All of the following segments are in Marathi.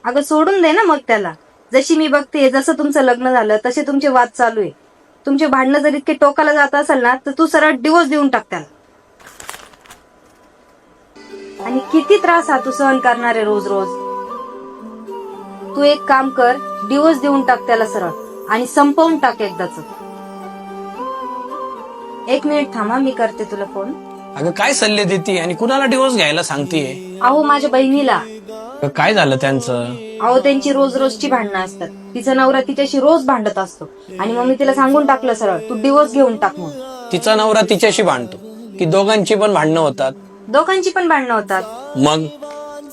अगं सोडून दे ना मग त्याला. जशी मी बघते, जसं तुमचं लग्न झालं तसे तुमचे वाद चालू आहे. तुमचे भांडणं जर इतके टोकाला जात असेल ना, तर तू सरळ डिवोर्स देऊन टाक त्याला. आणि किती त्रास हा तू सहन करणार आहे रोज रोज. तू एक काम कर, डिवोर्स देऊन टाक त्याला सरळ आणि संपवून टाक एकदाच. 1 मिनिट थांबा, मी करते तुला फोन. अगं काय सल्ले देते आणि कुणाला डिवोर्स घ्यायला सांगतेय? अहो माझ्या बहिणीला. काय झालं त्यांचं? अहो त्यांची रोज रोजची भांडणं असतात. तिचा नवरा तिच्याशी रोज भांडत असतो आणि मग मी तिला सांगून टाकलं सरळ, तू डिवोर्स घेऊन टाक म्हणून. तिचा नवरा तिच्याशी भांडतो की दोघांची पण भांडणं होतात? दोघांची पण भांडणं होतात. मग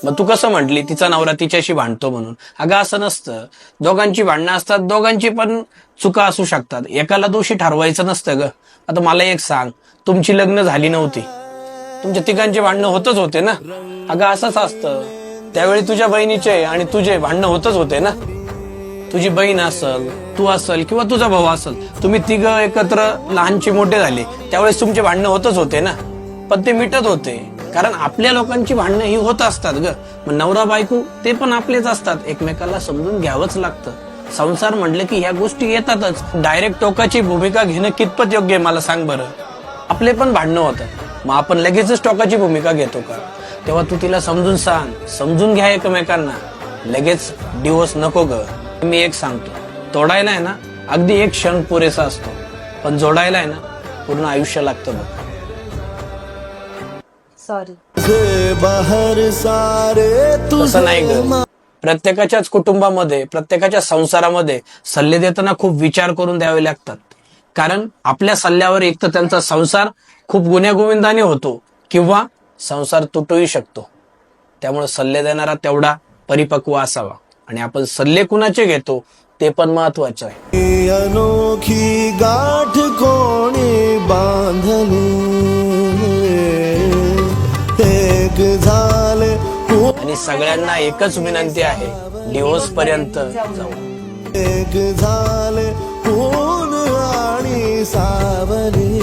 मग तू कसं म्हटली तिचा नवरा तिच्याशी भांडतो म्हणून? अगं असं नसतं. दोघांची भांडणं असतात, दोघांची पण चुका असू शकतात. एकाला दोषी ठरवायचं नसतं ग. आता मला एक सांग, तुमची लग्न झाली नव्हती, तुमच्या तिघांची भांडणं होतच होते ना? अगं असंच असतं. त्यावेळी तुझ्या बहिणीचे आणि तुझे भांडणं होतच होते ना. तुझी बहीण असल, तू असल किंवा तुझा भाऊ असल, तुम्ही तिघं एकत्र लहानचे मोठे झाले, त्यावेळेस तुमचे भांडणं होतच होते ना. पण ते मिटत होते, कारण आपल्या लोकांची भांडणं ही होत असतात ग. मग नवरा बायको ते पण आपलेच असतात. एकमेकाला समजून घ्यावंच लागतं. संसार म्हटलं की ह्या गोष्टी येतातच. डायरेक्ट टोकाची भूमिका घेणं कितपत योग्य आहे मला सांग बरं. आपले पण भांडणं होतात, मग आपण लगेचच टोकाची भूमिका घेतो का? तेव्हा तू तिला समजून सांग, समजून घ्या एकमेकांना. लगेच डिवोर्स नको ग. मी एक सांगतो, तोडायला आहे ना अगदी एक क्षण पुरेसा असतो, पण जोडायला आहे ना पूर्ण आयुष्य लागतं बघ. सॉरी. तसं नाही ग. प्रत्येकाच्याच कुटुंबामध्ये, प्रत्येकाच्या संसारामध्ये सल्ले देताना खूप विचार करून द्यावे लागतात. कारण आपल्या सल्ल्यावर एक तर त्यांचा संसार खूप गुण्यागोविंदाने होतो किंवा संसार तुटूही शकतो. त्यामुळे सल्ले देणारा तेवढा परिपक्व असावा. आणि आपण सल्ले कुणाचे घेतो ते पण महत्वाचं आहे. अनोखी गाठ कोणी बांधली, एक झाले. आणि सगळ्यांना एकच विनंती आहे, डिवोर्स पर्यंत जाऊ. एक झाले ऊन आणि सावली.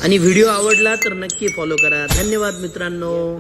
आणि व्हिडिओ आवडला तर नक्की फॉलो करा. धन्यवाद मित्रांनो.